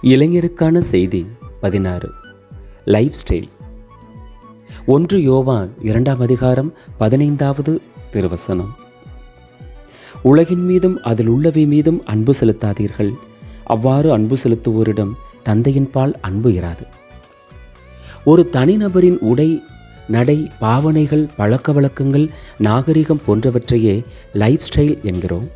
இளைஞருக்கான செய்தி 16. Life style. 1 யோவான் 2ஆம் அதிகாரம் 15வது திருவசனம். உலகின் மீதும் அதில் உள்ளவை மீதும் அன்பு செலுத்தாதீர்கள். அவ்வாறு அன்பு செலுத்துவோரிடம் தந்தையின் பால் அன்பு இராது. ஒரு தனிநபரின் உடை, நடை, பாவனைகள், பழக்க வழக்கங்கள், நாகரிகம் போன்றவற்றையே லைஃப் ஸ்டைல் என்கிறோம்.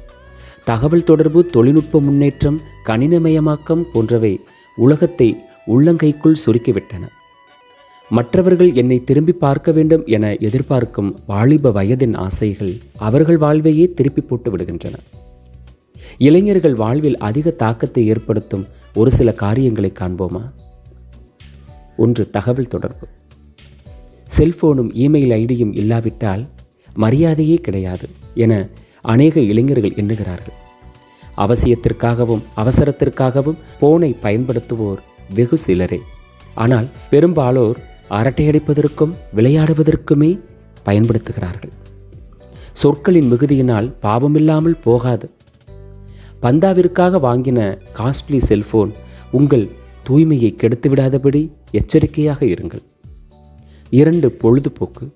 தகவல் தொடர்பு, தொழில்நுட்ப முன்னேற்றம், கணினமயமாக்கம் போன்றவை உலகத்தை உள்ளங்கைக்குள் சுருக்கிவிட்டன. மற்றவர்கள் என்னை திரும்பி பார்க்க வேண்டும் என எதிர்பார்க்கும் வாலிப வயதின் ஆசைகள் அவர்கள் வாழ்வையே திருப்பி போட்டு விடுகின்றன. இளைஞர்கள் வாழ்வில் அதிக தாக்கத்தை ஏற்படுத்தும் ஒரு சில காரியங்களை காண்போமா? 1. தகவல் தொடர்பு. செல்போனும் இமெயில் ஐடியும் இல்லாவிட்டால் மரியாதையே கிடையாது என அநேக இளைஞர்கள் எண்ணுகிறார்கள். அவசியத்திற்காகவும் அவசரத்திற்காகவும் போனை பயன்படுத்துவோர் வெகு சிலரே. ஆனால் பெரும்பாலோர் அரட்டையடிப்பதற்கும் விளையாடுவதற்குமே பயன்படுத்துகிறார்கள். சொற்களின் மிகுதியினால் பாவமில்லாமல் போகாது. பந்தாவிற்காக வாங்கின காஸ்ட்லி செல்போன் உங்கள் தூய்மையை கெடுத்துவிடாதபடி எச்சரிக்கையாக இருங்கள். 2. பொழுதுபோக்கு.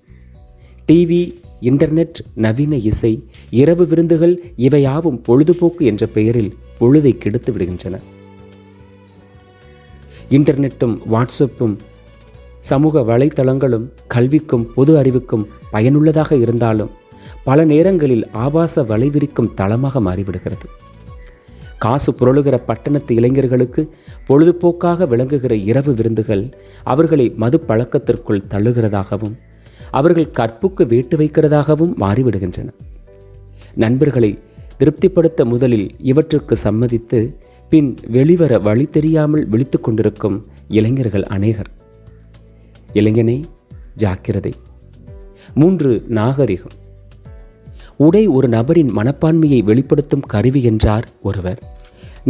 டிவி, இன்டர்நெட், நவீன இசை, இரவு விருந்துகள் இவையாவும் பொழுதுபோக்கு என்ற பெயரில் பொழுதை கெடுத்து விடுகின்றன. இன்டர்நெட்டும் வாட்ஸ்அப்பும் சமூக வலைத்தளங்களும் கல்விக்கும் பொது அறிவுக்கும் பயனுள்ளதாக இருந்தாலும் பல நேரங்களில் ஆபாச வலைவிரிக்கும் தளமாக மாறிவிடுகிறது. காசு புரளுகிற பட்டணத்து இளைஞர்களுக்கு பொழுதுபோக்காக விளங்குகிற இரவு விருந்துகள் அவர்களை மது பழக்கத்திற்குள் தள்ளுகிறதாகவும் அவர்கள் கற்புக்கு வேட்டு வைக்கிறதாகவும் மாறிவிடுகின்றன. நண்பர்களை திருப்திப்படுத்த முதலில் இவற்றுக்கு சம்மதித்து பின் வெளிவர வழி தெரியாமல் விழித்து கொண்டிருக்கும் இளைஞர்கள் அநேகர். இளைஞனே, ஜாக்கிரதை. 3. நாகரிகம். உடை ஒரு நபரின் மனப்பான்மையை வெளிப்படுத்தும் கருவி என்றார் ஒருவர்.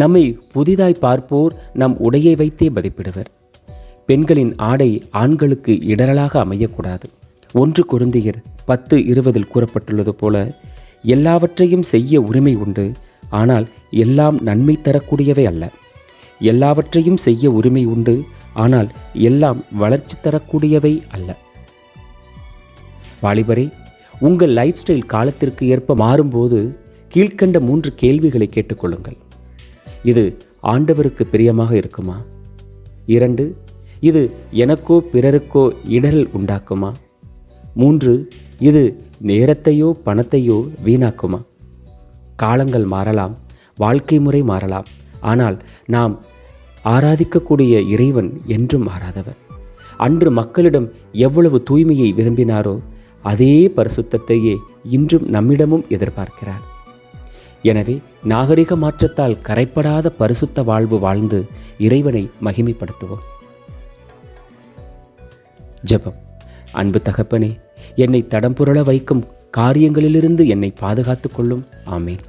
நம்மை புதிதாய் பார்ப்போர் நம் உடையை வைத்தே மதிப்பிடுவர். பெண்களின் ஆடை ஆண்களுக்கு இடரலாக அமையக்கூடாது. 1 கொரிந்தியர் 10:20 கூறப்பட்டுள்ளது போல, எல்லாவற்றையும் செய்ய உரிமை உண்டு, ஆனால் எல்லாம் நன்மை தரக்கூடியவை அல்ல. எல்லாவற்றையும் செய்ய உரிமை உண்டு, ஆனால் எல்லாம் வளர்ச்சி தரக்கூடியவை அல்ல. வாலிபரே, உங்கள் லைஃப் ஸ்டைல் காலத்திற்கு ஏற்ப மாறும்போது கீழ்க்கண்ட 3 கேள்விகளை கேட்டுக்கொள்ளுங்கள். இது ஆண்டவருக்கு பிரியமாக இருக்குமா? 2. இது எனக்கோ பிறருக்கோ இடரல் உண்டாக்குமா? 3. இது நேரத்தையோ பணத்தையோ வீணாக்குமா? காலங்கள் மாறலாம், வாழ்க்கை முறை மாறலாம், ஆனால் நாம் ஆராதிக்கக்கூடிய இறைவன் என்றும் மாறாதவர். அன்று மக்களிடம் எவ்வளவு தூய்மையை விரும்பினாரோ அதே பரிசுத்தத்தையே இன்றும் நம்மிடமும் எதிர்பார்க்கிறார். எனவே நாகரிக மாற்றத்தால் கரைப்படாத பரிசுத்த வாழ்வு வாழ்ந்து இறைவனை மகிமைப்படுத்துவோம். ஜெபம். அன்பு தகப்பனே, என்னை தடம்புரள வைக்கும் காரியங்களிலிருந்து என்னை பாதுகாத்துக் கொள்ளும். ஆமேன்.